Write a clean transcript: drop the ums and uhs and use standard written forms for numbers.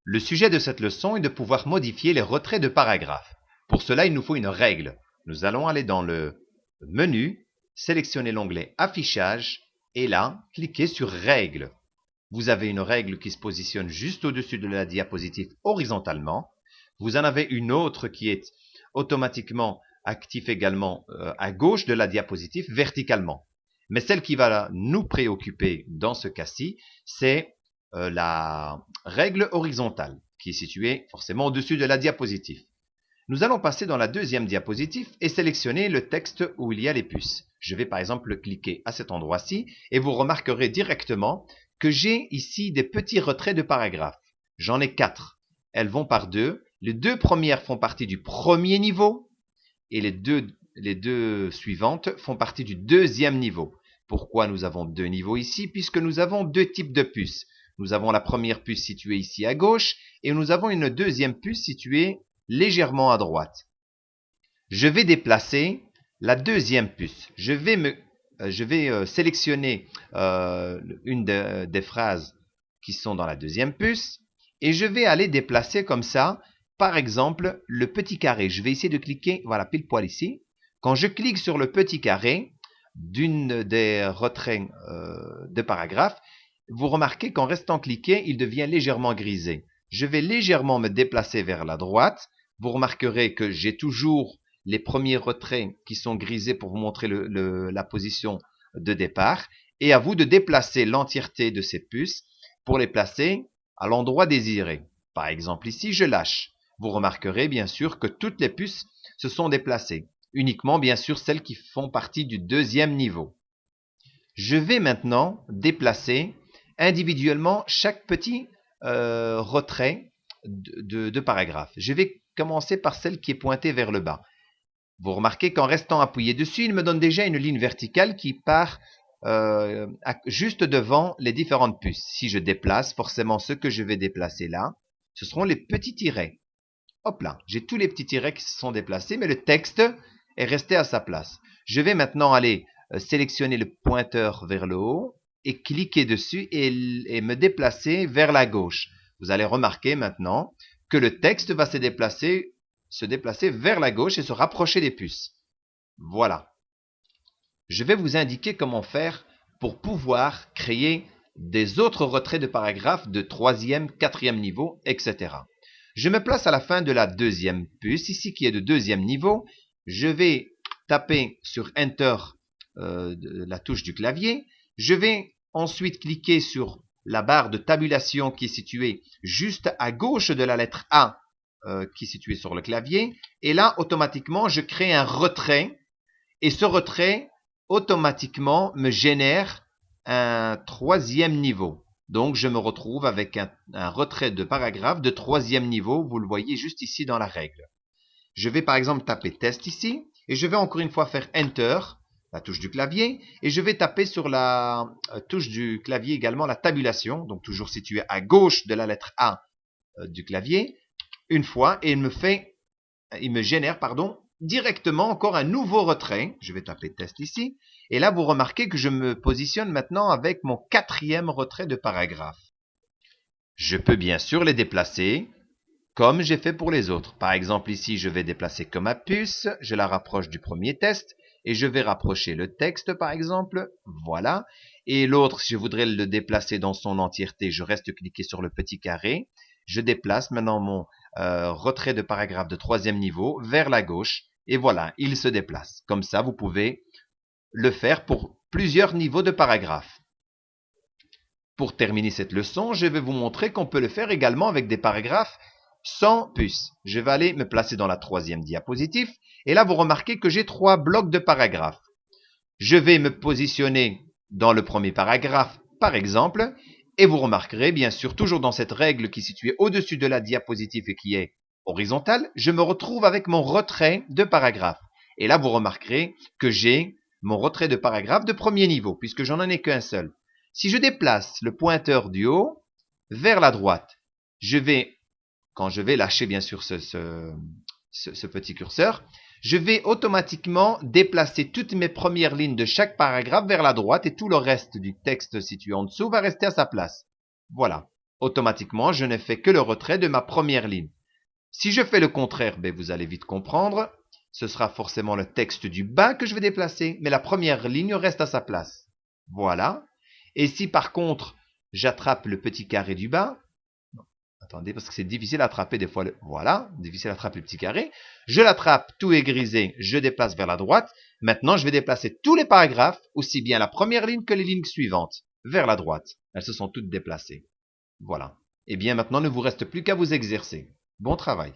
Le sujet de cette leçon est de pouvoir modifier les retraits de paragraphes. Pour cela, il nous faut une règle. Nous allons aller dans le menu, sélectionner l'onglet Affichage et là, cliquer sur Règles. Vous avez une règle qui se positionne juste au-dessus de la diapositive horizontalement. Vous en avez une autre qui est automatiquement active également à gauche de la diapositive verticalement. Mais celle qui va nous préoccuper dans ce cas-ci, c'est la règle horizontale qui est située forcément au-dessus de la diapositive. Nous allons passer dans la deuxième diapositive et sélectionner le texte où il y a les puces. Je vais par exemple cliquer à cet endroit-ci et vous remarquerez directement que j'ai ici des petits retraits de paragraphes. J'en ai 4. Elles vont par deux. Les deux premières font partie du premier niveau et les deux suivantes font partie du deuxième niveau. Pourquoi nous avons deux niveaux ici? Puisque nous avons deux types de puces. Nous avons la première puce située ici à gauche et nous avons une deuxième puce située légèrement à droite. Je vais déplacer la deuxième puce. Je vais sélectionner une des phrases qui sont dans la deuxième puce et je vais aller déplacer comme ça, par exemple, le petit carré. Je vais essayer de cliquer, voilà, pile poil ici. Quand je clique sur le petit carré d'une des retraits de paragraphe, vous remarquez qu'en restant cliqué, il devient légèrement grisé. Je vais légèrement me déplacer vers la droite. Vous remarquerez que j'ai toujours les premiers retraits qui sont grisés pour vous montrer la position de départ. Et à vous de déplacer l'entièreté de ces puces pour les placer à l'endroit désiré. Par exemple, ici, je lâche. Vous remarquerez bien sûr que toutes les puces se sont déplacées. Uniquement, bien sûr, celles qui font partie du deuxième niveau. Je vais maintenant déplacer individuellement chaque petit retrait de paragraphe. Je vais commencer par celle qui est pointée vers le bas. Vous remarquez qu'en restant appuyé dessus, il me donne déjà une ligne verticale qui part juste devant les différentes puces. Si je déplace, forcément ce que je vais déplacer là, ce seront les petits tirets. Hop là, j'ai tous les petits tirets qui se sont déplacés, mais le texte est resté à sa place. Je vais maintenant aller sélectionner le pointeur vers le haut et cliquer dessus et me déplacer vers la gauche. Vous allez remarquer maintenant que le texte va se déplacer vers la gauche et se rapprocher des puces. Voilà. Je vais vous indiquer comment faire pour pouvoir créer des autres retraits de paragraphes de troisième, quatrième niveau, etc. Je me place à la fin de la deuxième puce, ici qui est de deuxième niveau. Je vais taper sur Enter, la touche du clavier. Je vais ensuite cliquer sur la barre de tabulation qui est située juste à gauche de la lettre A qui est située sur le clavier. Et là, automatiquement, je crée un retrait. Et ce retrait, automatiquement, me génère un troisième niveau. Donc, je me retrouve avec un retrait de paragraphe de troisième niveau. Vous le voyez juste ici dans la règle. Je vais par exemple taper test ici. Et je vais encore une fois faire Enter, la touche du clavier. Et je vais taper sur la touche du clavier également la tabulation. Donc, toujours située à gauche de la lettre A du clavier. Une fois. Et il me génère, directement encore un nouveau retrait. Je vais taper test ici. Et là, vous remarquez que je me positionne maintenant avec mon quatrième retrait de paragraphe. Je peux bien sûr les déplacer comme j'ai fait pour les autres. Par exemple, ici, je vais déplacer comme ma puce. Je la rapproche du premier test. Et je vais rapprocher le texte, par exemple. Voilà. Et l'autre, si je voudrais le déplacer dans son entièreté, je reste cliqué sur le petit carré. Je déplace maintenant mon retrait de paragraphe de troisième niveau vers la gauche. Et voilà, il se déplace. Comme ça, vous pouvez le faire pour plusieurs niveaux de paragraphes. Pour terminer cette leçon, je vais vous montrer qu'on peut le faire également avec des paragraphes sans puce. Je vais aller me placer dans la troisième diapositive. Et là, vous remarquez que j'ai 3 blocs de paragraphes. Je vais me positionner dans le premier paragraphe, par exemple. Et vous remarquerez, bien sûr, toujours dans cette règle qui est située au-dessus de la diapositive et qui est horizontale, je me retrouve avec mon retrait de paragraphe. Et là, vous remarquerez que j'ai mon retrait de paragraphe de premier niveau, puisque j'en ai qu'un seul. Si je déplace le pointeur du haut vers la droite, quand je vais lâcher bien sûr ce petit curseur, je vais automatiquement déplacer toutes mes premières lignes de chaque paragraphe vers la droite et tout le reste du texte situé en dessous va rester à sa place. Voilà. automatiquement, je ne fais que le retrait de ma première ligne. Si je fais le contraire, ben, vous allez vite comprendre, ce sera forcément le texte du bas que je vais déplacer, mais la première ligne reste à sa place. Voilà. Et si par contre, j'attrape le petit carré du bas, attendez, parce que c'est difficile à attraper des fois. Voilà, difficile à attraper le petit carré. Je l'attrape, tout est grisé, je déplace vers la droite. Maintenant, je vais déplacer tous les paragraphes, aussi bien la première ligne que les lignes suivantes, vers la droite. Elles se sont toutes déplacées. Voilà. Et bien maintenant, il ne vous reste plus qu'à vous exercer. Bon travail.